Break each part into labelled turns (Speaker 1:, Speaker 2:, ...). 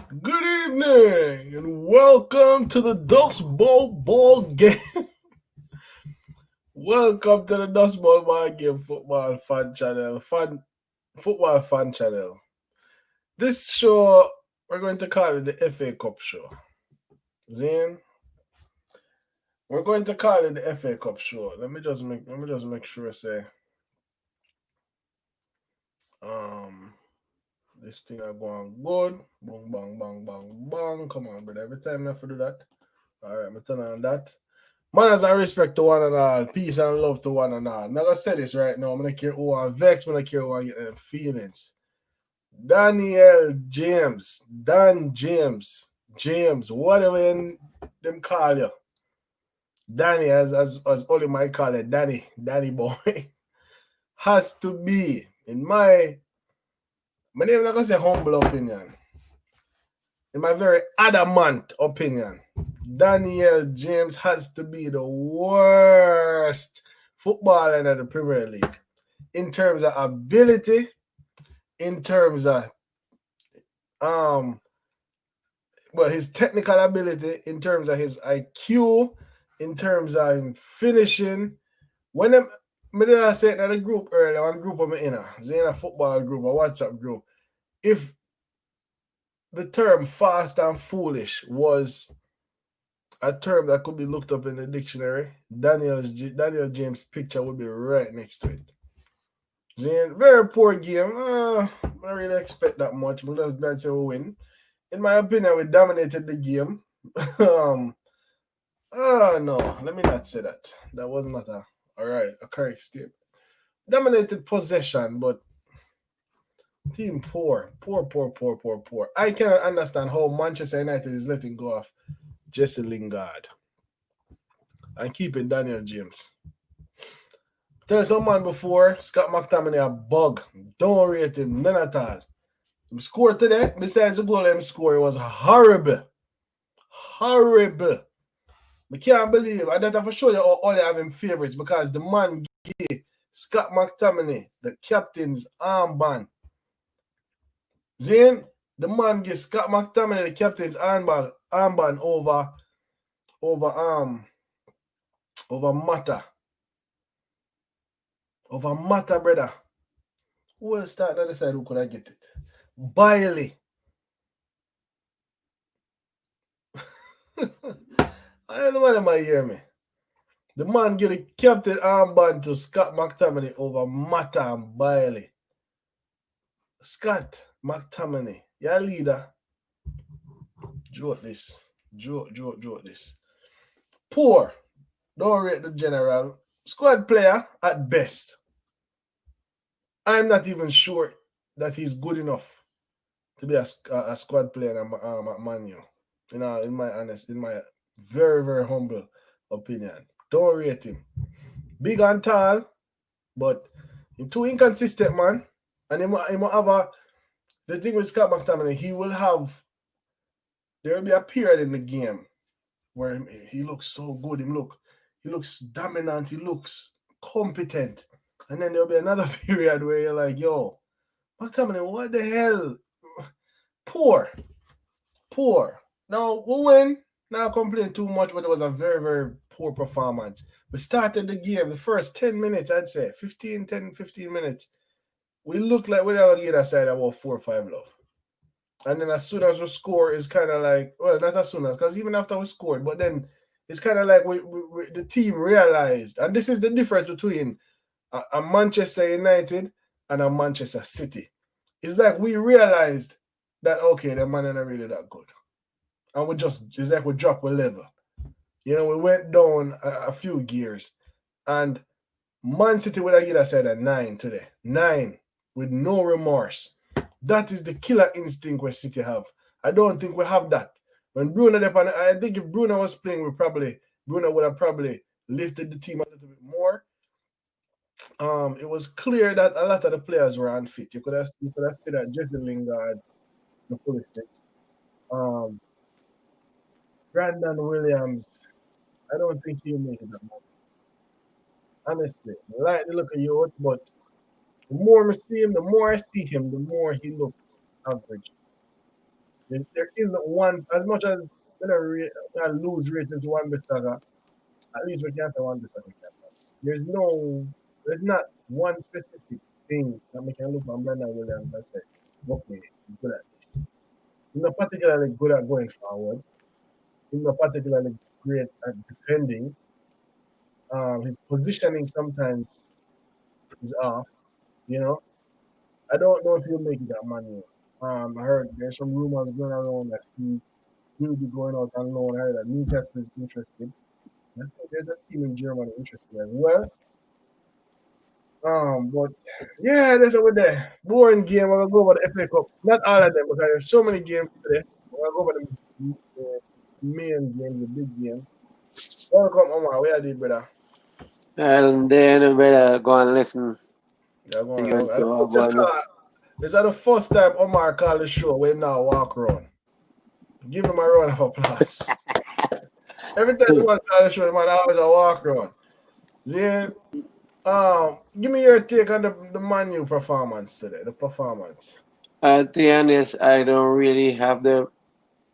Speaker 1: Good evening and welcome to the Dust Bowl ball game. Welcome to the Dust Bowl ball game football fan channel, fun football fan channel. This show we're going to call it the FA Cup show. Zane, we're going to call it the FA Cup show. Let me just make sure say um this thing are going good. Boom bang bang bang bang. Come on, brother. Every time I have to do that. Alright, I'm turn on that. Manners and respect to one and all. Peace and love to one and all. I'm not gonna say this right now. I'm gonna care who I vex, I'm gonna care who I get them feelings. Daniel James, Dan James, James, whatever them call you. Danny, as only might call it, Danny boy, has to be, in my name, I'm not gonna say humble opinion, in my very adamant opinion, Daniel James has to be the worst footballer in the Premier League in terms of ability, in terms of um his technical ability, in terms of his IQ, in terms of him finishing. When them me did I say it in the group earlier, one group of me in a football group, a WhatsApp group. If the term fast and foolish was a term that could be looked up in the dictionary, Daniel James' picture would be right next to it. Zane, very poor game. I don't really expect that much, but that's glad to win. In my opinion, we dominated the game. um, no, let me not say that. That was not a correct statement. Dominated possession, but team poor, poor, poor, poor, poor, poor. I cannot understand how Manchester United is letting go of Jesse Lingard and keeping Daniel James. Tell someone before Scott McTominay a bug. Don't rate him, none at all. He scored today. Besides the goal he scored, it was horrible. Horrible. I can't believe I that for sure you all have him favorites because the man gave Scott McTominay the captain's armband. Zane, the man gave Scott McTominay the captain's armband over over Mata. Over Mata, brother. Who will start on the side who could I get it? Bailey. I don't know why they hear me. The man get a captain armband to Scott McTominay over Mata and Bailey. Scott McTominay, your leader. Joke this. Joke this. Poor. Don't rate the general. Squad player at best. I'm not even sure that he's good enough to be a squad player at Man U. You know, in my very, very humble opinion. Don't rate him. Big and tall, but he's too inconsistent, man. And he might have the thing with Scott McTominay, there will be a period in the game where he looks so good. He looks dominant. He looks competent. And then there'll be another period where you're like, yo, McTominay, what the hell? Poor, poor. Now we win. Not complain too much, but it was a very, very poor performance. We started the game, the first 10 minutes, I'd say, 15 minutes. We looked like we were going to get aside about 4 or 5 love. And then as soon as we score, it's kind of like, well, not as soon as, because even after we scored, but then it's kind of like the team realized, and this is the difference between a Manchester United and a Manchester City. It's like we realized that, okay, the man ain't really that good. And it's like we dropped a level. You know, we went down a few gears. And Man City would have given us a 9 today. 9 with no remorse. That is the killer instinct where City have. I don't think we have that. When I think if Bruno was playing, Bruno would have probably lifted the team a little bit more. It was clear that a lot of the players were unfit. You could have seen that Jesse Lingard, the full fit. Um, Brandon Williams, I don't think he'll make it that much. Honestly, I like the look of you, but the more I see him, the more he looks average. There isn't one, as much as I lose rating to Wan Bissaka, at least we can say Wan Bissaka can. There's no, there's not one specific thing that we can look at Brendan Williams and say, okay, he's good at this. He's not particularly good at going forward. He's not particularly great at defending. His positioning sometimes is off. You know, I don't know if he'll make it at Man U. I heard there's some rumors going around that he will be going out on loan. I heard that Newcastle is interested. I think there's a team in Germany interested as well. But yeah, that's over there. Boring game. I'm gonna go over the FA Cup. Not all of them because there's so many games today. I'm gonna go over the main games, the big games. Welcome, Omar. Where are you, brother?
Speaker 2: And then we better go and listen
Speaker 1: Yeah, go
Speaker 2: to
Speaker 1: on.
Speaker 2: you and so
Speaker 1: What's your
Speaker 2: on.
Speaker 1: call? Is that the first time Omar called the show? We now walk around. Give him a round of applause. Every time you want to call the show, man, always a walk around. Then, give me your take on the Man U performance today. The performance.
Speaker 2: To be honest, I don't really have the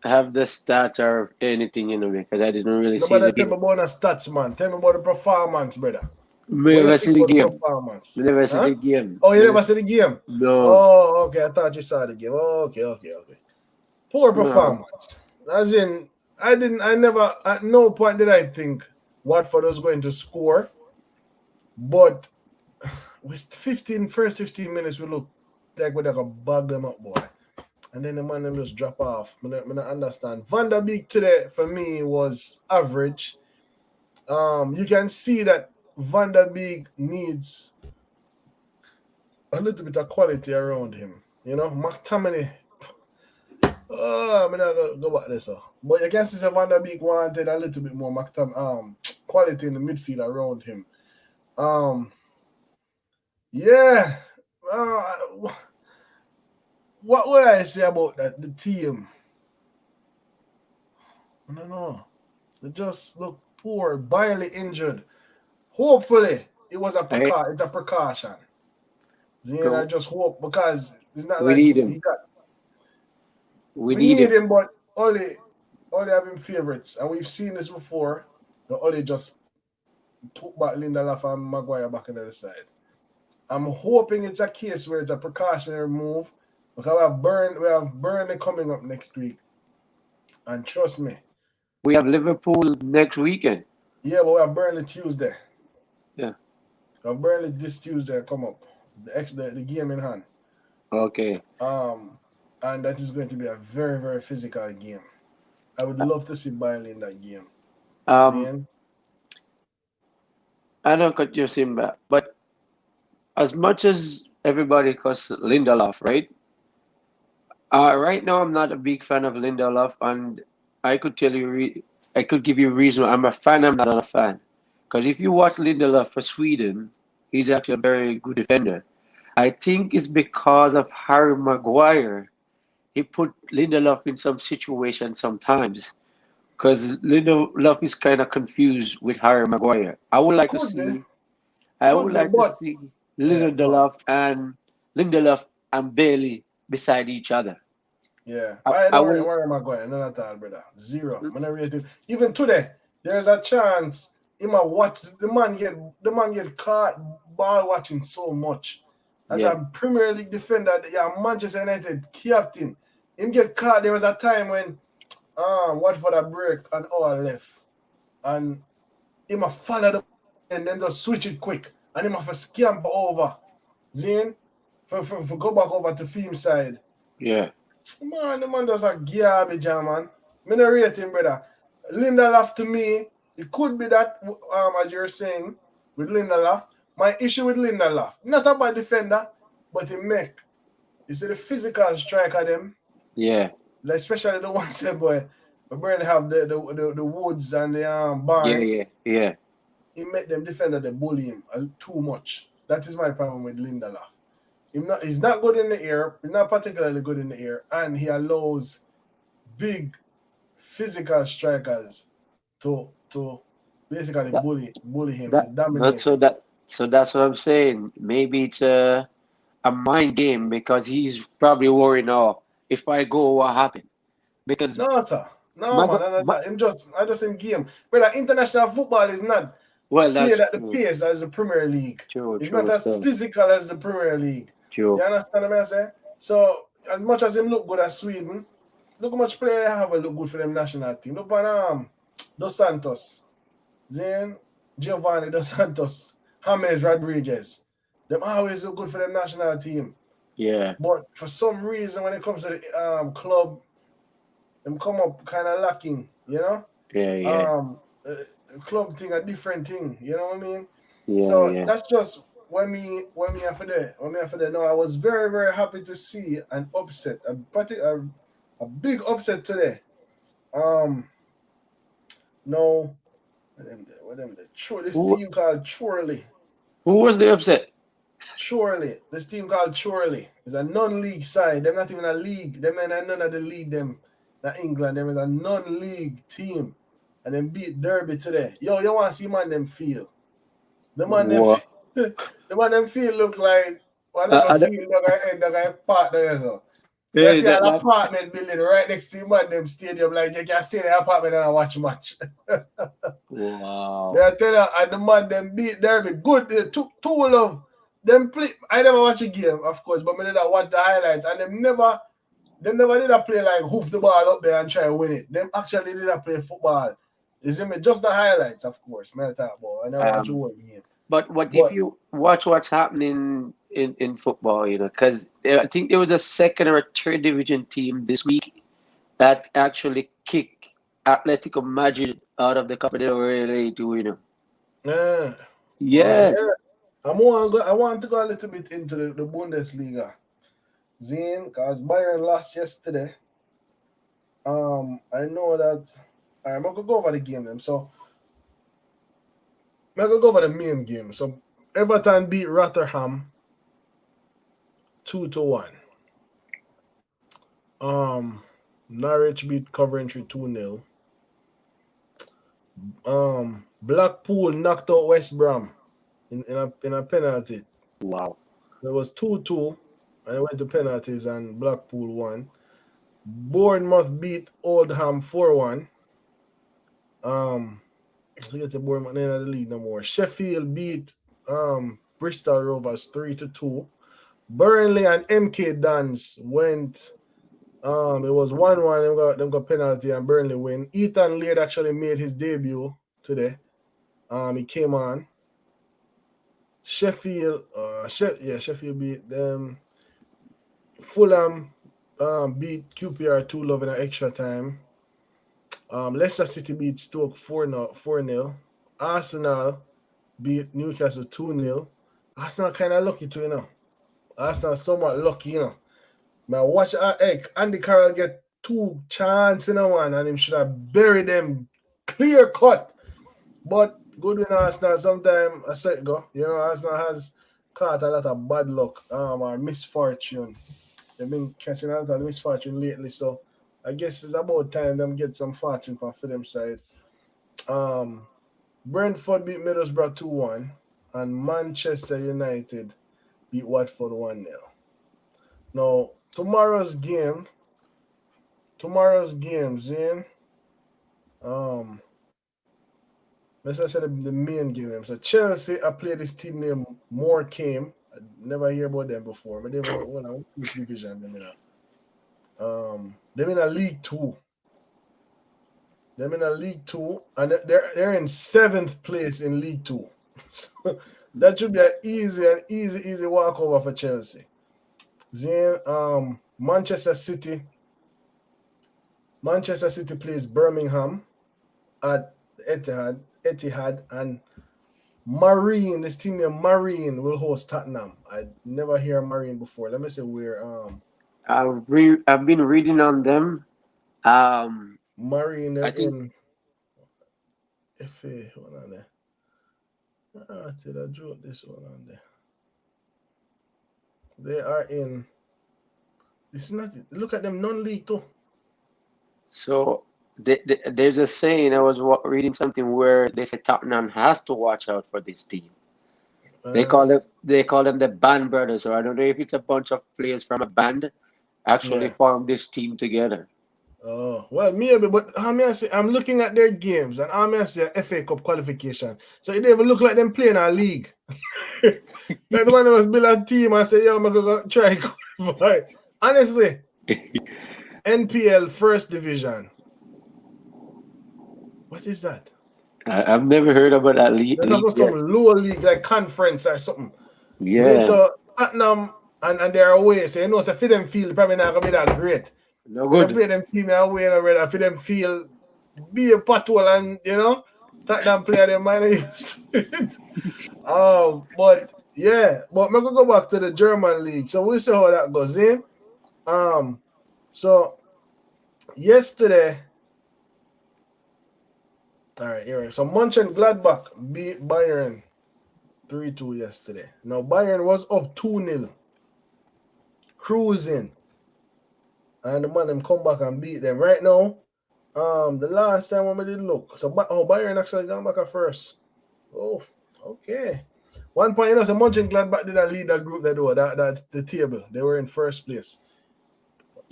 Speaker 2: stats or anything, because I didn't really see
Speaker 1: Nobody
Speaker 2: the
Speaker 1: tell me
Speaker 2: game.
Speaker 1: about the stats, man. Tell me about the performance, brother.
Speaker 2: Me
Speaker 1: What you
Speaker 2: never
Speaker 1: think
Speaker 2: see the
Speaker 1: about the
Speaker 2: game.
Speaker 1: performance?
Speaker 2: Me never see
Speaker 1: Huh?
Speaker 2: the game.
Speaker 1: Oh, you never see the game?
Speaker 2: No,
Speaker 1: Oh, okay. I thought you saw the game. Oh, okay. Poor
Speaker 2: no.
Speaker 1: performance. As in, I never, at no point did I think Watford was going to score, but with 15 minutes, we look like we're going to bug them up, boy. And then the man them just drop off. I don't understand. Van der Beek today, for me, was average. You can see that Van der Beek needs a little bit of quality around him. You know, McTominay. Oh, I'm not gonna go back there, so. But you can see that Van der Beek wanted a little bit more quality in the midfield around him. Um, yeah. Uh, what would I say about that? The team. I don't know. They just look poor, barely injured. Hopefully,
Speaker 2: I
Speaker 1: it's a precaution. You know, I
Speaker 2: no.
Speaker 1: just hope because it's not
Speaker 2: We
Speaker 1: like
Speaker 2: need
Speaker 1: he
Speaker 2: him.
Speaker 1: got.
Speaker 2: We
Speaker 1: We
Speaker 2: need
Speaker 1: need
Speaker 2: him.
Speaker 1: him, but only having favorites, and we've seen this before. The only just took back Lindelof and Maguire back on the other side. I'm hoping it's a case where it's a precautionary move because we have Burnley coming up next week, and trust me,
Speaker 2: We have Liverpool next weekend.
Speaker 1: yeah, but we have Burnley Tuesday.
Speaker 2: Yeah.
Speaker 1: We have Burnley this Tuesday come up, the game in hand.
Speaker 2: Okay.
Speaker 1: And that is going to be a very very physical game. I would love to see Burnley in that game.
Speaker 2: Um,
Speaker 1: Zane,
Speaker 2: I don't cut your Simba, but as much as everybody calls Lindelof, right? Right now, I'm not a big fan of Lindelof, and I could tell you, I could give you a reason. I'm a fan. I'm not a fan. Because if you watch Lindelof for Sweden, he's actually a very good defender. I think it's because of Harry Maguire. He put Lindelof in some situations sometimes. Because Lindelof is kind of confused with Harry Maguire.
Speaker 1: could be,
Speaker 2: I would like to
Speaker 1: but
Speaker 2: see
Speaker 1: yeah, go on.
Speaker 2: Lindelof and Bailey beside each other.
Speaker 1: Yeah,
Speaker 2: I,
Speaker 1: I
Speaker 2: I
Speaker 1: don't
Speaker 2: will.
Speaker 1: worry Maguire, none at all, brother. Zero. I'm not rating. Even today, there's a chance he might watch the man get caught ball watching so much. As
Speaker 2: Yeah,
Speaker 1: a Premier League defender, yeah, Manchester United captain. Him get caught. There was a time when Watford a break an hour left. And him a follow the and then just switch it quick. And him have to scamper over. Zane, for go back over to Theme side.
Speaker 2: yeah.
Speaker 1: Man, the man does a garbage, man. Me no rate him, brother. Lindelof to me, it could be that, as you're saying, with Lindelof. My issue with Lindelof, not about defender, but he make. You see the physical striker them,
Speaker 2: Yeah,
Speaker 1: like especially the ones that boy, my brain have the Woods and the
Speaker 2: yeah,
Speaker 1: Barnes.
Speaker 2: yeah, yeah.
Speaker 1: He make them defender they bully him too much. That is my problem with Lindelof. He's not good in the air. He's not particularly good in the air, and he allows big physical strikers to basically
Speaker 2: That
Speaker 1: bully him to
Speaker 2: that that's
Speaker 1: dominate
Speaker 2: so
Speaker 1: him.
Speaker 2: that so that's what I'm saying. Maybe it's a mind game because he's probably worried now. If I go, what happened? Because
Speaker 1: No, sir. No, man.
Speaker 2: Mago,
Speaker 1: I just in game. But international football is not
Speaker 2: well,
Speaker 1: played
Speaker 2: that's
Speaker 1: at the
Speaker 2: true.
Speaker 1: pace as the Premier League.
Speaker 2: True,
Speaker 1: It's not
Speaker 2: true,
Speaker 1: as
Speaker 2: still.
Speaker 1: physical as the Premier League. You
Speaker 2: True.
Speaker 1: understand what I say? So as much as him look good at Sweden, look how much player have a look good for them national team. Look on Dos Santos, then Giovanni Dos Santos, James Rodriguez. Them always look good for them national team.
Speaker 2: Yeah,
Speaker 1: But for some reason, when it comes to the club, them come up kind of lacking.
Speaker 2: yeah, yeah,
Speaker 1: Um, uh, Club thing a different thing. You know what I mean?
Speaker 2: yeah,
Speaker 1: So
Speaker 2: yeah.
Speaker 1: that's just when me after that when me after that. No, I was very very happy to see an upset, a big upset today. Um, no, this
Speaker 2: Who
Speaker 1: team called Chorley.
Speaker 2: who was the upset?
Speaker 1: Chorley. This team called Chorley is a non-league side. They're not even a league. Them and none of the league. Them, not England. Them is a non-league team, and then beat Derby today. Yo, you want to see man them feel? The man them,
Speaker 2: What?
Speaker 1: the man them feel look like one of a
Speaker 2: I don't,
Speaker 1: field that guy partner. So you
Speaker 2: hey,
Speaker 1: see an
Speaker 2: that
Speaker 1: apartment building right next to man them stadium. Like you can stay in the apartment and watch match.
Speaker 2: wow.
Speaker 1: They tell you, and the man them beat Derby good. They took two of them play. I never watch a game, of course, but I did watch the highlights, and them never did a play like hoof the ball up there and try to win it. Them actually did a play football. You see me? Just the highlights, of course. Man, talk about. I never watch a
Speaker 2: Um,
Speaker 1: whole game.
Speaker 2: but if
Speaker 1: But
Speaker 2: you watch what's happening in football, because I think there was a second or a third division team this week that actually kicked Atletico Madrid out of the Copa del Rey to.
Speaker 1: yeah, yeah.
Speaker 2: Yes.
Speaker 1: I want to go a little bit into the Bundesliga. Zane, because Bayern lost yesterday. I know that I'm gonna go over the game then. So I'm gonna go over the main game. So Everton beat Rotherham 2-1. Um Norwich beat Coventry 2-0. Blackpool knocked out West Brom in a penalty.
Speaker 2: Wow.
Speaker 1: It was 2-2 and it went to penalties and Blackpool won. Bournemouth beat Oldham 4-1. So get the Bournemouth in the lead no more. Sheffield beat Bristol Rovers 3-2. Burnley and MK Dons went. It was 1-1. Them got penalty and Burnley win. Ethan Laird actually made his debut today. He came on. Sheffield beat them. Fulham beat QPR 2-0 in an extra time. Leicester City beat Stoke 4-0. Arsenal beat Newcastle 2-0. Arsenal kind of lucky too. Arsenal somewhat lucky. Now watch Andy Carroll get two chances in a one and him should have buried them clear cut. But good win Arsenal sometime a set go. Arsenal has caught a lot of bad luck or misfortune. They've been catching a lot of misfortune lately, so I guess it's about time them get some fortune for them side. Um Brentford beat Middlesbrough 2-1 and Manchester United beat Watford 1-0. Now tomorrow's game, Zane. Um let's just say the main game. So Chelsea, I play this team named Morecambe. I never hear about them before, but they were which division them in them in a League Two. Them in a League Two, and they're in seventh place in League Two. So that should be an easy walkover for Chelsea. Then Manchester City plays Birmingham at Etihad, and this team named Marine will host Tottenham. I never hear Marine before. Let me see where
Speaker 2: I've been reading on them.
Speaker 1: Marine they're
Speaker 2: I think
Speaker 1: in FA. Hold on there. Did I draw this one on there? They are in. This is not. Look at them non-league too.
Speaker 2: so. There's a saying. I was reading something where they say Tottenham has to watch out for this team.
Speaker 1: Uh,
Speaker 2: They call them the Band Brothers. So I don't know if it's a bunch of players from a band actually
Speaker 1: yeah.
Speaker 2: formed this team together.
Speaker 1: Oh, well, maybe, but I'm looking at their games and I see a FA Cup qualification. So it even look like them playing a league. Like the one that was build a team and say, yo, I'm gonna go try qualify. Honestly, NPL first division. What is that?
Speaker 2: I've never heard about that league
Speaker 1: They're talking about
Speaker 2: yet.
Speaker 1: some lower league like conference or something.
Speaker 2: Yeah,
Speaker 1: So Tottenham and they're away, so you know, so for them feel probably not gonna be that great.
Speaker 2: no
Speaker 1: When they
Speaker 2: good.
Speaker 1: play them team away and already, for them feel be a patrol and you know, Tottenham player them minor used to it. But yeah, but I'm gonna go back to the German league. So we'll see how that goes in. So yesterday, all right, here. So Mönchengladbach beat Bayern 3-2 yesterday. Now Bayern was up 2-0, cruising, and the man them come back and beat them. Right now, the last time when we did look, so Bayern actually gone back at first. Oh, okay. 1 point, you know, so Mönchengladbach did a lead that group that do that the table. They were in first place.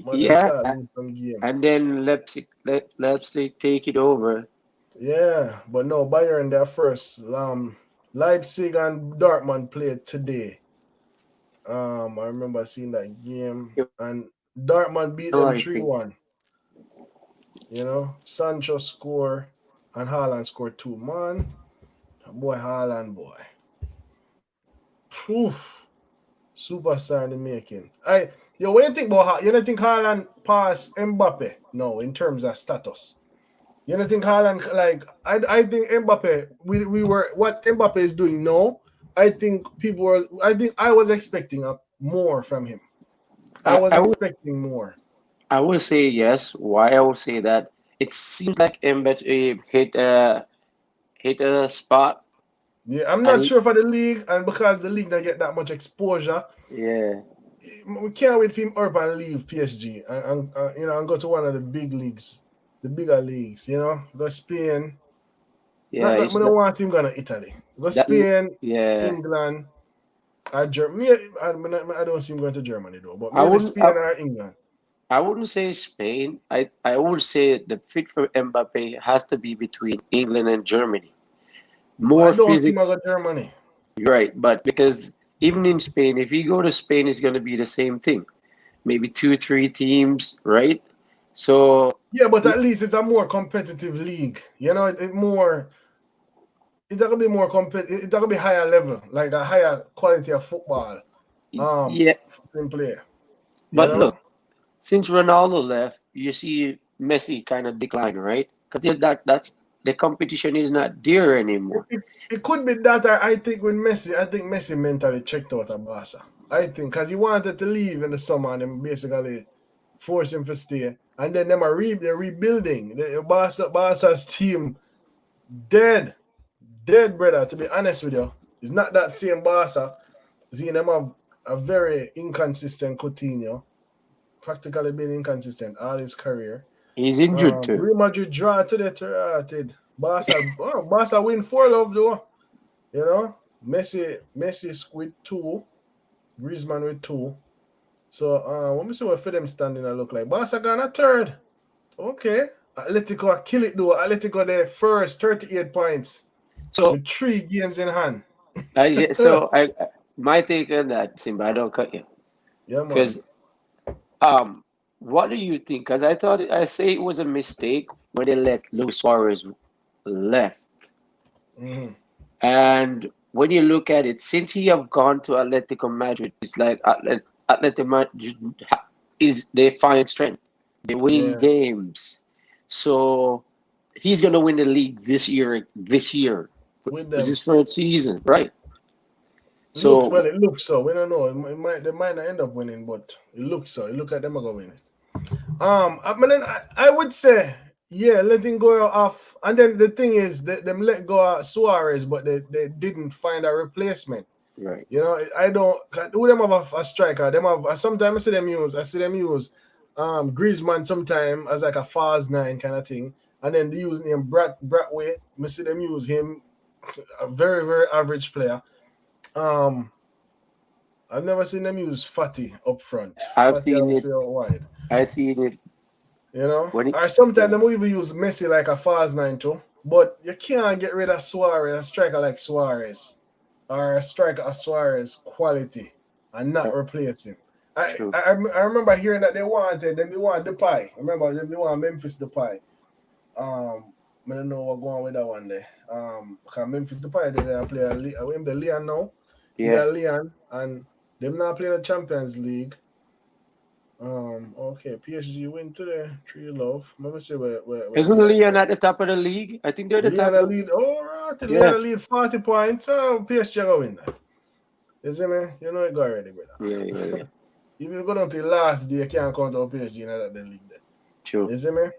Speaker 1: Man, them
Speaker 2: Yeah,
Speaker 1: start losing some game.
Speaker 2: and then Leipzig take it over.
Speaker 1: Yeah, but no, Bayern they're first. Leipzig and Dortmund played today. I remember seeing that game, and Dortmund beat them 3-1. You know, Sancho score and Haaland scored 2. Man, boy, Haaland, boy. Oof. Superstar in the making. What you think about you don't think Haaland passed Mbappe? No, in terms of status. You don't think Haaland like I think Mbappe we were what Mbappe is doing now. I think I was expecting more from him. I was
Speaker 2: I would
Speaker 1: expecting more.
Speaker 2: I would say yes. Why I would say that? It seems like Mbappe hit a spot,
Speaker 1: Yeah, I'm not
Speaker 2: and
Speaker 1: sure for the league, and because the league don't get that much exposure,
Speaker 2: yeah,
Speaker 1: we can't wait for him up and leave PSG and you know and go to one of the big leagues, the bigger leagues. You know, go Spain.
Speaker 2: yeah,
Speaker 1: We don't want him going to Italy. Go
Speaker 2: that
Speaker 1: Spain,
Speaker 2: yeah.
Speaker 1: England, or Germany. I don't see him going to Germany though, but
Speaker 2: I
Speaker 1: maybe
Speaker 2: wouldn't
Speaker 1: Spain or England.
Speaker 2: I wouldn't say Spain. I would say the fit for Mbappe has to be between England and Germany.
Speaker 1: I
Speaker 2: More
Speaker 1: don't see him
Speaker 2: physical,
Speaker 1: go to Germany.
Speaker 2: right? But because even in Spain, if you go to Spain, it's going to be the same thing. Maybe two, three teams, right? So
Speaker 1: Yeah, but at least it's a more competitive league. You know, it's gonna be more competitive. It's gonna be higher level, like a higher quality of football.
Speaker 2: yeah,
Speaker 1: For him play. You
Speaker 2: but
Speaker 1: know,
Speaker 2: look, since Ronaldo left, you see Messi kind of decline, right? Because that's the competition is not there
Speaker 1: it,
Speaker 2: anymore.
Speaker 1: it, it could be that. I think with Messi, I think Messi mentally checked out of Barca. I think because he wanted to leave in the summer and then basically force him to stay. And then they're rebuilding. Barca's team dead, dead, brother. To be honest with you, it's not that same Barca. Seeing them have a very inconsistent Coutinho, practically been inconsistent all his career.
Speaker 2: He's injured too.
Speaker 1: Real Madrid draw today to Barca win 4-0 though. You know, Messi with 2, Griezmann with 2. So let me see what for them standing I look like. Barca got a third. Okay. Atletico kill it though. Atletico their first 38 points
Speaker 2: So
Speaker 1: with 3 games in hand.
Speaker 2: I my take on that, Simba, I don't cut you.
Speaker 1: Yeah, man.
Speaker 2: Because what do you think? Because I say it was a mistake when they let Luis Suarez left.
Speaker 1: Mm-hmm.
Speaker 2: And when you look at it, since he have gone to Atletico Madrid, it's like Atletico Madrid is they find strength. They're winning
Speaker 1: Yeah.
Speaker 2: games. So he's gonna win the league this year. This year,
Speaker 1: With
Speaker 2: it's
Speaker 1: them.
Speaker 2: his first season, right? So
Speaker 1: It looks so. We don't know. They might not end up winning, but it looks so. It look like them are gonna win it. I would say, yeah, letting go off. And then the thing is, them let go of Suarez, but they didn't find a replacement.
Speaker 2: right.
Speaker 1: You know, I don't. Who them have a striker? Them have. Sometimes I see them use Griezmann sometime as like a false 9 kind of thing, and then they use him Bradway. I see them use him, a very very average player. Um, I've never seen them use Fatty up front.
Speaker 2: I've
Speaker 1: Fatty
Speaker 2: seen
Speaker 1: always
Speaker 2: it.
Speaker 1: play out wide.
Speaker 2: I've seen it
Speaker 1: You know?
Speaker 2: When he,
Speaker 1: Or sometimes they will even use Messi like a false nine too. But you can't get rid of Suarez, a striker like Suarez, or a striker of Suarez quality, and not replace him.
Speaker 2: true.
Speaker 1: I remember hearing that they want Depay. Remember they want Memphis Depay. I don't know what going on with that one there. Because Memphis Depay they play him the Leon now. They
Speaker 2: Yeah.
Speaker 1: are Leon and them not playing the Champions League. Okay, PSG win today. 3-love. Let me see where
Speaker 2: Isn't
Speaker 1: Leon.
Speaker 2: Leon at the top of the league? I think they're the top
Speaker 1: Leon
Speaker 2: of
Speaker 1: lead. Oh, right.
Speaker 2: yeah.
Speaker 1: Leon lead 40 points. Oh, PSG go win that. You see me? You know it go already,
Speaker 2: Yeah, yeah,
Speaker 1: brother.
Speaker 2: yeah.
Speaker 1: If you go down to the last day, you can't count out PSG in that the league there.
Speaker 2: True.
Speaker 1: You see me?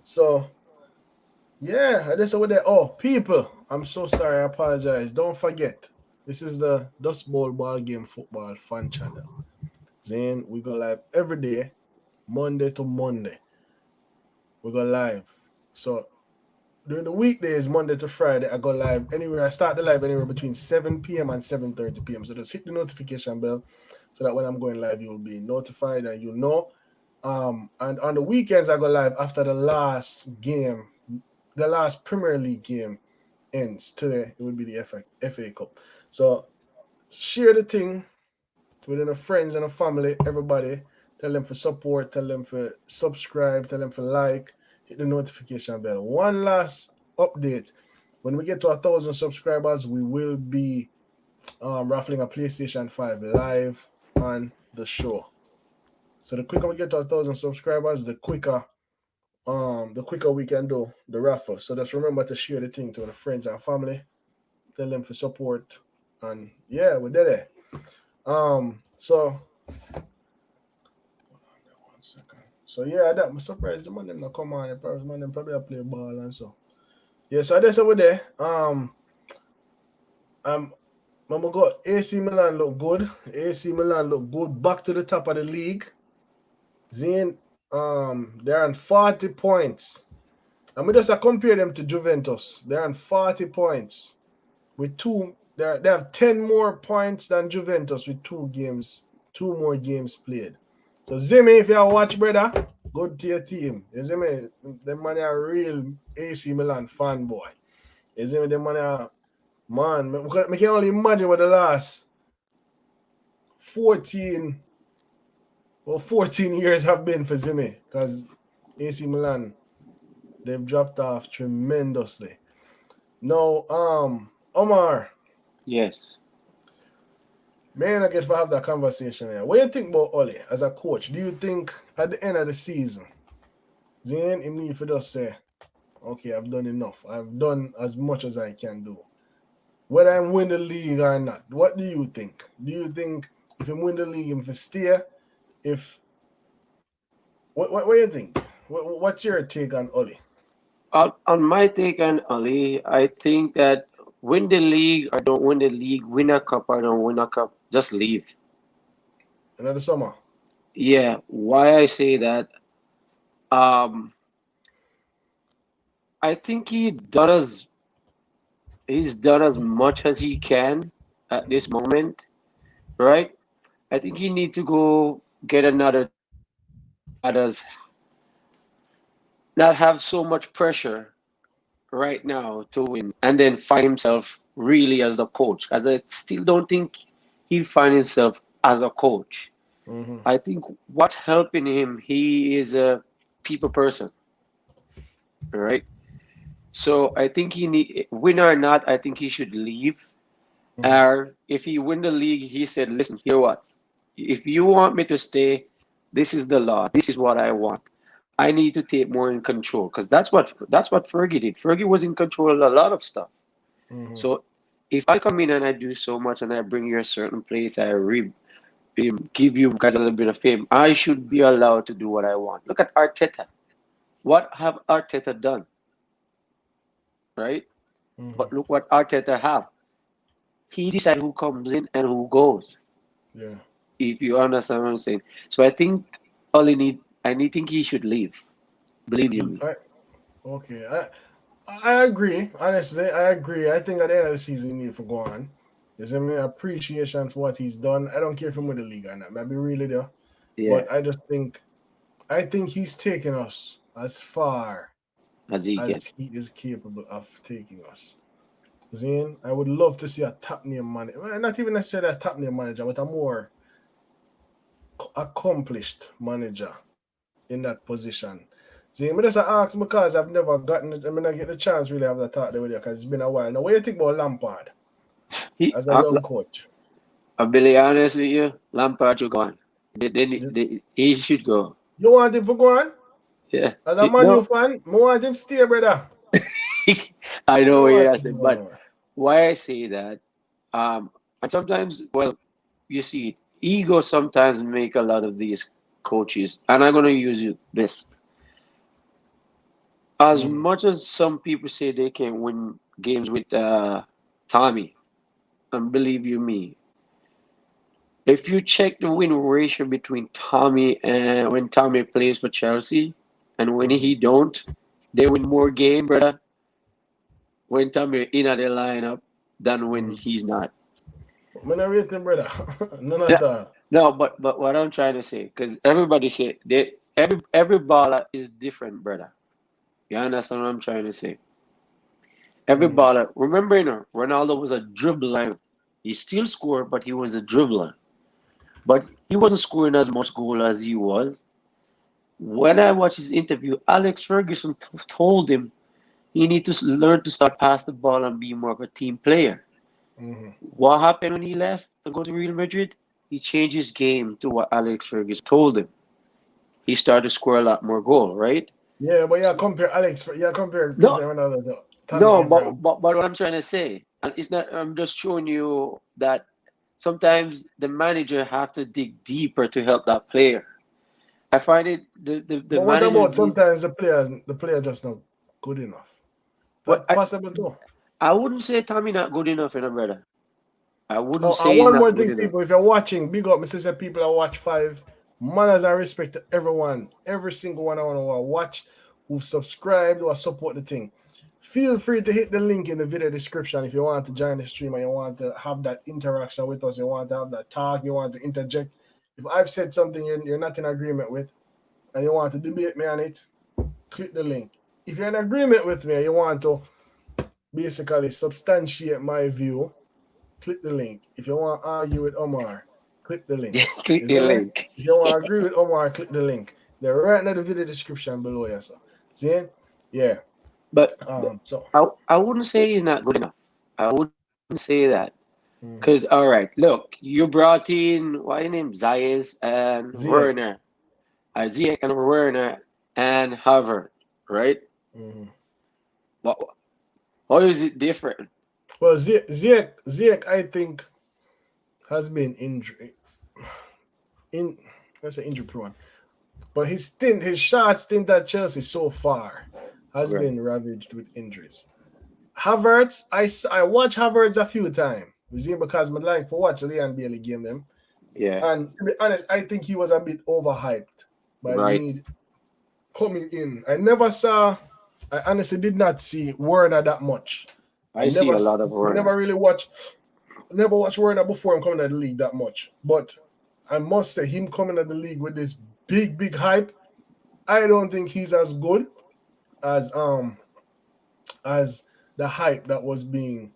Speaker 1: So yeah, I just over there. Oh, people, I'm so sorry. I apologize. Don't forget, this is the Dust Bowl Ball Game Football Fan Channel. Then we go live every day, Monday to Monday. We go live. So during the weekdays, Monday to Friday, I go live anywhere. I start the live anywhere between 7 p.m. and 7:30 p.m. So just hit the notification bell so that when I'm going live, you'll be notified and you'll know. And on the weekends, I go live after the last game, the last Premier League game ends. Today, it will be the FA Cup. So share the thing within the friends and the family, everybody. Tell them for support, tell them for subscribe, tell them for like, hit the notification bell. One last update. When we get to 1,000 subscribers, we will be raffling a PlayStation 5 live on the show. So the quicker we get to 1,000 subscribers, the quicker we can do the raffle. So just remember to share the thing to the friends and family. Tell them for support. And yeah, we did it. So 1 second. So yeah, I'm surprised the man them not come on. The man them probably play ball and so. Yeah, so that's over there. I'm gonna go. AC Milan look good. AC Milan look good. Back to the top of the league. Zane, they're on 40 points. And we just compare them to Juventus. They're on 40 points with they have 10 more points than Juventus with two more games played. So Zimmy, if you watch, brother, good to your team. You see me? Them man are real AC Milan fanboy. You see me? Them man are man. I can only imagine what the last 14 14 years have been for Zimmy because AC Milan they've dropped off tremendously. Now, Omar,
Speaker 2: Yes.
Speaker 1: man, I get to have that conversation here. What do you think about Oli as a coach? Do you think at the end of the season, Zane, he need for just say, okay, I've done enough. I've done as much as I can do. Whether I win the league or not, what do you think? Do you think if he win the league, if he stay, if what do you think? What's your take on Oli?
Speaker 2: On my take on Ali, I think that win the league or don't win the league, win a cup or don't win a cup, just leave.
Speaker 1: Another summer.
Speaker 2: Yeah. Why I say that? Um, I think he's done as much as he can at this moment, right? I think he need to go get another that does not have so much pressure right now to win, and then find himself really as the coach. Because I still don't think he find himself as a coach.
Speaker 1: Mm-hmm.
Speaker 2: I think what's helping him, he is a people person, right? So I think he need win or not, I think he should leave.
Speaker 1: Mm-hmm.
Speaker 2: Or if he win the league, he said, "Listen, here what? If you want me to stay, this is the law. This is what I want. I need to take more in control because that's what Fergie did. Fergie was in control of a lot of stuff.
Speaker 1: Mm-hmm.
Speaker 2: So if I come in and I do so much and I bring you a certain place, give you guys a little bit of fame, I should be allowed to do what I want. Look at Arteta. What have Arteta done, right?
Speaker 1: Mm-hmm.
Speaker 2: But look what Arteta have. He decides who comes in and who goes.
Speaker 1: Yeah.
Speaker 2: If you understand what I'm saying. So I think I need think he should leave. Believe you me.
Speaker 1: I, okay. I agree. Honestly, I agree. I think at the end of the season, he need to go on. There's an appreciation for what he's done. I don't care if I'm with the league or not. Maybe really there.
Speaker 2: Yeah.
Speaker 1: But I just think I think he's taking us as far
Speaker 2: as he can.
Speaker 1: as he is capable of taking us. Zane, I would love to see a top name manager. Well, not even necessarily a top name manager, but a more accomplished manager in that position. See, I just ask because I've never gotten it. I mean, I get the chance really have the talk there with you because it's been a while. Now, what do you think about Lampard
Speaker 2: He,
Speaker 1: as a young coach?
Speaker 2: I'll be honest with you, Lampard should go on.
Speaker 1: You,
Speaker 2: He should go.
Speaker 1: you want him to go on?
Speaker 2: Yeah.
Speaker 1: As a Man U
Speaker 2: No,
Speaker 1: fan, I want him to stay, brother.
Speaker 2: I
Speaker 1: I
Speaker 2: know what
Speaker 1: want
Speaker 2: you're
Speaker 1: him to
Speaker 2: asking, but
Speaker 1: go.
Speaker 2: why I say that, and sometimes, well, you see, ego sometimes make a lot of these coaches, and I'm gonna use this. As
Speaker 1: Mm,
Speaker 2: much as some people say they can win games with Tommy, and believe you me, if you check the win ratio between Tommy and when Tommy plays for Chelsea, and when
Speaker 1: mm.
Speaker 2: he don't, they win more game, brother. When Tommy in at the lineup than when
Speaker 1: Mm.
Speaker 2: he's not.
Speaker 1: I'm not rate him, brother. None at all.
Speaker 2: No, but what I'm trying to say, because everybody say every baller is different, brother. You understand what I'm trying to say? Every
Speaker 1: Mm.
Speaker 2: baller. Remember, Ronaldo was a dribbler. He still scored, but he was a dribbler. But he wasn't scoring as much goal as he was. When I watched his interview, Alex Ferguson told him he need to learn to start pass the ball and be more of a team player.
Speaker 1: Mm.
Speaker 2: What happened when he left to go to Real Madrid? He changed his game to what Alex Ferguson told him. He started to score a lot more goal, right?
Speaker 1: Yeah, but yeah, compare Alex. Yeah, compare
Speaker 2: No,
Speaker 1: Cristiano Ronaldo to Tommy
Speaker 2: no,
Speaker 1: Abraham.
Speaker 2: but what I'm trying to say, and it's not. I'm just showing you that sometimes the manager have to dig deeper to help that player. I find it the
Speaker 1: But what
Speaker 2: manager
Speaker 1: about
Speaker 2: needs.
Speaker 1: sometimes the player just not good enough?
Speaker 2: But
Speaker 1: That possible too.
Speaker 2: I wouldn't say Tommy not good enough, brother. I wouldn't
Speaker 1: Oh,
Speaker 2: say
Speaker 1: and
Speaker 2: he's
Speaker 1: one more
Speaker 2: not good
Speaker 1: thing,
Speaker 2: enough.
Speaker 1: people, if you're watching, big up, Mr. Say people that watch five. Manners and respect to everyone, every single one I want to watch, who've subscribed or support the thing. Feel free to hit the link in the video description if you want to join the stream and you want to have that interaction with us, you want to have that talk, you want to interject. If I've said something you're not in agreement with and you want to debate me on it, click the link. If you're in agreement with me and you want to basically substantiate my view, click the link. If you want to argue with Omar, click the link.
Speaker 2: Click
Speaker 1: You
Speaker 2: the
Speaker 1: see me?
Speaker 2: link.
Speaker 1: If you want to agree with Omar, click the link. They're right in the video description below you. So, see? Yeah.
Speaker 2: But
Speaker 1: So.
Speaker 2: I wouldn't say he's not good enough. I wouldn't say that.
Speaker 1: Mm-hmm.
Speaker 2: Because, all right, look, you brought in, what your name? Zayas and
Speaker 1: Ziyech.
Speaker 2: Werner. Ziyech and Werner and Harvard, right?
Speaker 1: Mm-hmm.
Speaker 2: What, how is it different?
Speaker 1: Well, Ziyech, I think, has been let's say injury prone. But his short stint at Chelsea so far has
Speaker 2: Right.
Speaker 1: been ravaged with injuries. Havertz, I watch Havertz a few times. Because I like for watch the Leon Bailey game them.
Speaker 2: Yeah,
Speaker 1: And to be honest, I think he was a bit overhyped by the
Speaker 2: right.
Speaker 1: need coming in. I honestly did not see Werner that much.
Speaker 2: I see a lot of Werner.
Speaker 1: Never watched Werner before him coming to the league that much. But I must say, him coming to the league with this big hype, I don't think he's as good as the hype that was being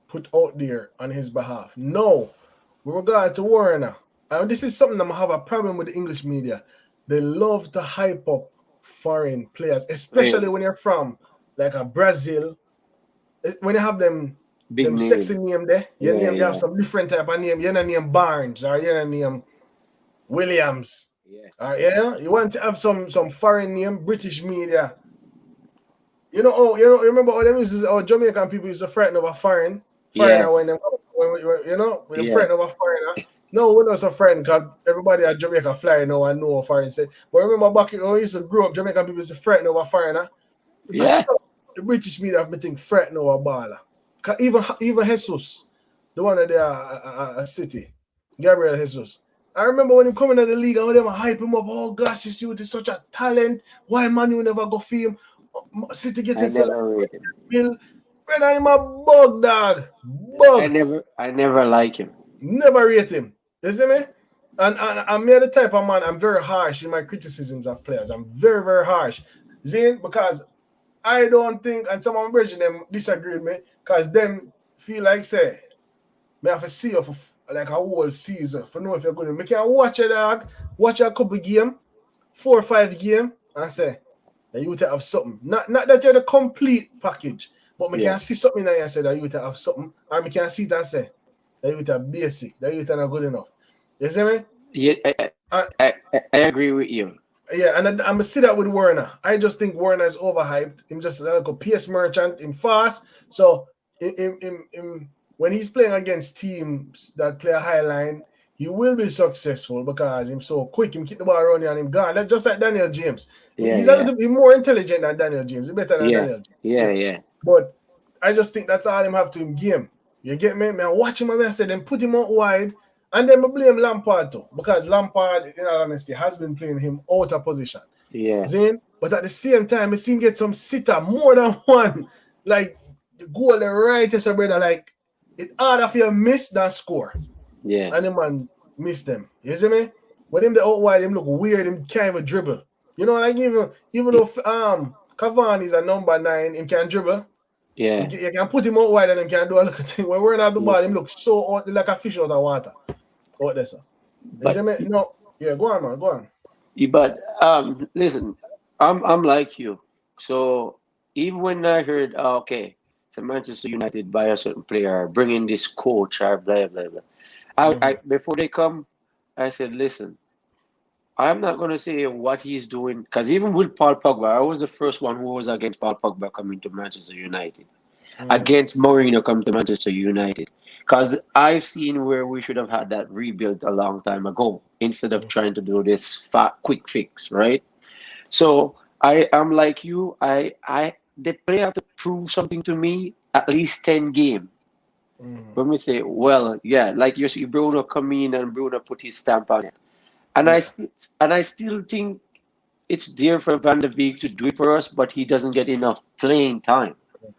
Speaker 1: put out there on his behalf. No, with regard to Werner, and this is something I have a problem with the English media. They love to hype up foreign players, especially when you're from like a Brazil. When you have them
Speaker 2: Big
Speaker 1: sexy
Speaker 2: name.
Speaker 1: name there, you
Speaker 2: Yeah.
Speaker 1: have some different type of name. You're not name Barnes or you're not name Williams.
Speaker 2: Yeah.
Speaker 1: You want to have some foreign name, British media. You remember all them is Jamaican people used to frighten over foreigner
Speaker 2: Yes.
Speaker 1: when they
Speaker 2: Yeah.
Speaker 1: frighten over foreigner. No, we're not a friend because everybody at Jamaica fly now and know foreign say. But remember back when we used to grow up, Jamaican people used to frighten over foreigner.
Speaker 2: Yeah.
Speaker 1: The British media have been think frighten over baller. Even Jesus, the one that they are a city, Gabriel Jesus. I remember when he coming to the league and them hype him up. Oh gosh, this youth is such a talent. Why man you never go for him? City
Speaker 2: I
Speaker 1: getting for
Speaker 2: never rate him.
Speaker 1: Bill. Brother, I'm a bug dog. Bug.
Speaker 2: I never like him.
Speaker 1: Never rate him. You see me? And I'm the type of man, I'm very harsh in my criticisms of players. I'm very, very harsh. Zane, because I don't think, and some of my brethren them disagree with me, because them feel like, say, me have to see you for like a whole season for know if you're good. Me can watch a dog, watch a couple game, 4 or 5 game, and say, that you to have something. Not that you're the complete package, but me
Speaker 2: Yeah,
Speaker 1: can see something that you say that you to have something, and me can see it and say, that you to basic, that you to not good enough. You see me?
Speaker 2: yeah,
Speaker 1: Uh,
Speaker 2: I agree with you.
Speaker 1: Yeah, and I'm gonna see that with Werner. I just think Werner is overhyped. Him just like a PS merchant, him fast. So when he's playing against teams that play a high line, he will be successful because he's so quick. Him keep the ball around and him gone. That's just like Daniel James.
Speaker 2: Yeah,
Speaker 1: He's a
Speaker 2: yeah,
Speaker 1: little bit more intelligent than Daniel James. He's better than
Speaker 2: yeah,
Speaker 1: Daniel James
Speaker 2: yeah,
Speaker 1: still.
Speaker 2: yeah.
Speaker 1: But I just think that's all him have to him game. You get me? Man, watch him and I said then put him out wide. And then I blame Lampard too, because Lampard, in all honesty, has been playing him out of position.
Speaker 2: Yeah,
Speaker 1: Zane, but at the same time, I see him get some sitter more than one. Like the goal, the right is a brother. Like it harder for you miss than score.
Speaker 2: yeah.
Speaker 1: And the man miss them. You see me? When him the out wide, him look weird, him can't even dribble. You know, like even though Cavani is a number 9, him can dribble.
Speaker 2: Yeah,
Speaker 1: You can put him out wide and him can do a little thing. When we're not the
Speaker 2: yeah.
Speaker 1: ball, him look so out, like a fish out of water. Out there, sir. You see
Speaker 2: But
Speaker 1: me? No, yeah, go on, man, go on.
Speaker 2: but listen, I'm like you. So even when I heard, okay, so Manchester United buy a certain player, bring in this coach, or blah blah blah. I
Speaker 1: Mm-hmm.
Speaker 2: before they come, I said, listen, I'm not gonna say what he's doing because even with Paul Pogba, I was the first one who was against Paul Pogba coming to Manchester United,
Speaker 1: Mm-hmm.
Speaker 2: against Mourinho coming to Manchester United. Because I've seen where we should have had that rebuilt a long time ago instead of trying to do this quick fix, right? So I am like you. I the player have to prove something to me at least 10 game.
Speaker 1: Mm-hmm.
Speaker 2: When we say, well, yeah, like you see Bruno come in and Bruno put his stamp on it, and
Speaker 1: Yeah.
Speaker 2: I still think it's there for Van de Beek to do it for us, but he doesn't get enough playing time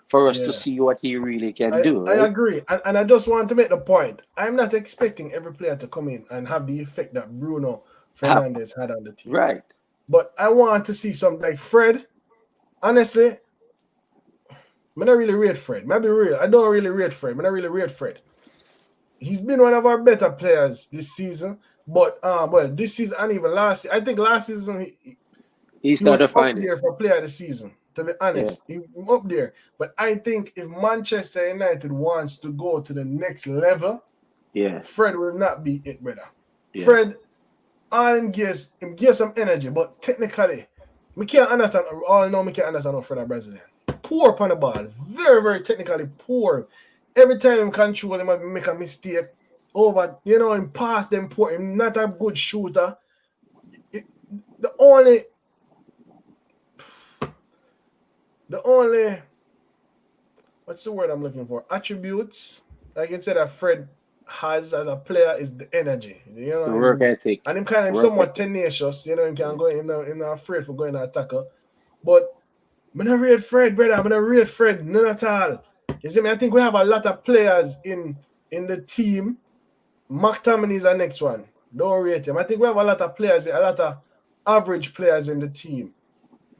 Speaker 2: for us to
Speaker 1: Yeah.
Speaker 2: see what he really can
Speaker 1: I,
Speaker 2: do,
Speaker 1: I
Speaker 2: right?
Speaker 1: agree. And I just want to make the point. I'm not expecting every player to come in and have the effect that Bruno
Speaker 2: Ha-
Speaker 1: Fernandez had on the team.
Speaker 2: Right.
Speaker 1: But I want to see some like Fred. Honestly, I don't really rate Fred. Maybe real. I don't really rate Fred. I don't really rate Fred. He's been one of our better players this season. But well, this season and even last I think last season
Speaker 2: He
Speaker 1: he was
Speaker 2: started
Speaker 1: up
Speaker 2: finding.
Speaker 1: there for player of the season, to be
Speaker 2: Yeah.
Speaker 1: honest. He was up there. But I think if Manchester United wants to go to the next level,
Speaker 2: Yeah.
Speaker 1: Fred will not be it, brother.
Speaker 2: Yeah.
Speaker 1: Fred, all him gives some energy, but technically, we can't understand. All know we can't understand how Fred are Brazilian. Poor upon the ball, very, very technically poor. Every time him control, him might make a mistake. Over, him pass them poor. Him not a good shooter. It- the only, the only, what's the word I'm looking for? Attributes, like I said, that Fred has as a player is the energy.
Speaker 2: Work ethic.
Speaker 1: And him kind of
Speaker 2: Work
Speaker 1: somewhat
Speaker 2: ethic.
Speaker 1: tenacious. Him can go in, not afraid for going to attacker. But I'm not rate Fred, brother. I'm not rate Fred, none at all. You see me? I think we have a lot of players in the team. McTominay is the next one. Don't rate him. I think we have a lot of players, a lot of average players in the team.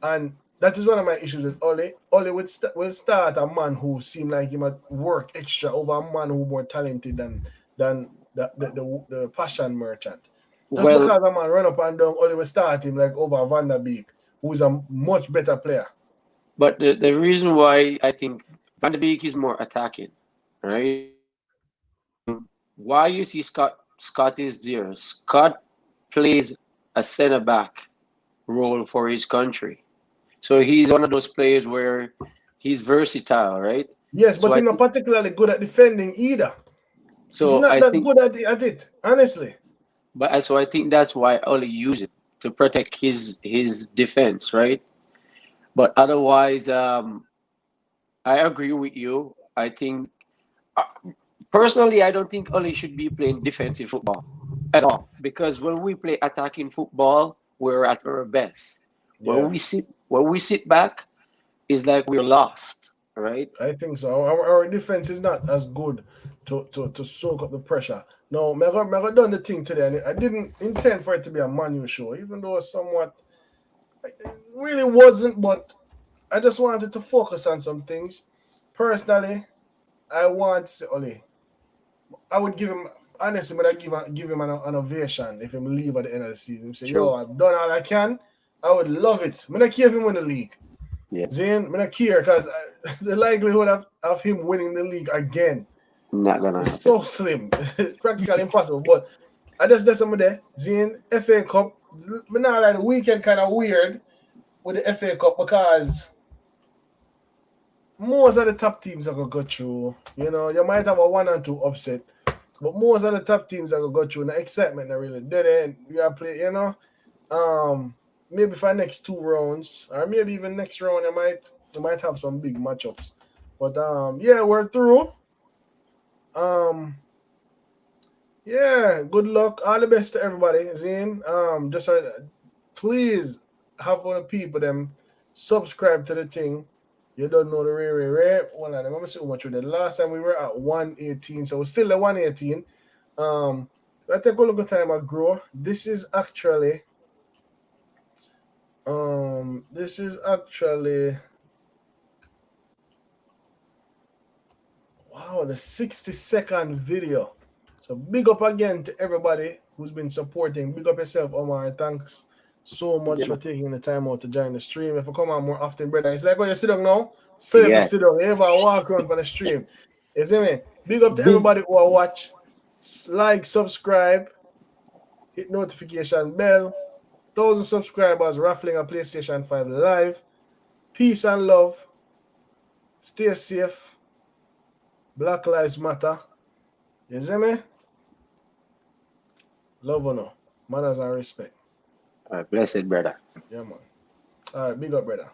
Speaker 1: And that is one of my issues with Ole. Ole will start a man who seem like he might work extra over a man who more talented than the passion merchant. Just
Speaker 2: Well,
Speaker 1: because a man run up and down, Ole will start him like over Van der Beek, who is a much better player.
Speaker 2: but the reason why I think Van de Beek is more attacking, right? Why you see Scott is there? Scott plays a center back role for his country. So he's one of those players where he's versatile, right?
Speaker 1: Yes,
Speaker 2: So
Speaker 1: but
Speaker 2: I
Speaker 1: he's not
Speaker 2: think
Speaker 1: particularly good at defending either. He's
Speaker 2: so
Speaker 1: not
Speaker 2: I
Speaker 1: that
Speaker 2: think
Speaker 1: good at it, honestly.
Speaker 2: so I think that's why Oli used it to protect his defense, right? But otherwise, I agree with you. I think uh, personally, I don't think Oli should be playing defensive football at all because when we play attacking football, we're at our best.
Speaker 1: Yeah,
Speaker 2: When we sit back, it's like we're lost, right?
Speaker 1: I think so. Our defense is not as good to soak up the pressure No, I got done the thing today, and I didn't intend for it to be a Manu show, even though somewhat it really wasn't. But I just wanted to focus on some things. Personally, I want Oli. I would give him honestly, but I give him an ovation if him leave at the end of the season. Say, yo,
Speaker 2: True.
Speaker 1: I've done all I can. I would love it. I'm not care if him win the league.
Speaker 2: Yeah.
Speaker 1: Zane, I'm not care because the likelihood of him winning the league again
Speaker 2: Not gonna
Speaker 1: is
Speaker 2: happen.
Speaker 1: so slim. It's practically impossible. But I just did some of that. Zane, FA Cup. But now like the weekend kind of weird with the FA Cup because most of the top teams are gonna go through. You know, you might have a 1 and 2 upset. But most of the top teams that will go through, the excitement that really did it. We are play, you know. Maybe for next 2 rounds, or maybe even next round, you might have some big matchups. But yeah, we're through. Um, yeah, good luck. All the best to everybody. Zane. Just please have one of the people them subscribe to the thing. You don't know the rare. Hold on, let me see how much we did. Last time we were at 118, so we're still at 118. Let's take a look at time I grow. This is actually wow, the 60-second video. So big up again to everybody who's been supporting. Big up yourself, Omar. Thanks so much
Speaker 2: Yeah.
Speaker 1: for taking the time out to join the stream. If you come on more often, brother, it's like when you sit down now. So if you
Speaker 2: Yeah.
Speaker 1: sit down, you ever walk around for the stream. You see me? Big up to
Speaker 2: Big
Speaker 1: everybody who are watch. Like, subscribe, hit notification bell. 1,000 subscribers raffling a PlayStation 5 live. Peace and love. Stay safe. Black Lives Matter. You see me? Love or no. Manners and respect.
Speaker 2: blessed brother.
Speaker 1: Yeah, man. All right, big up, brother.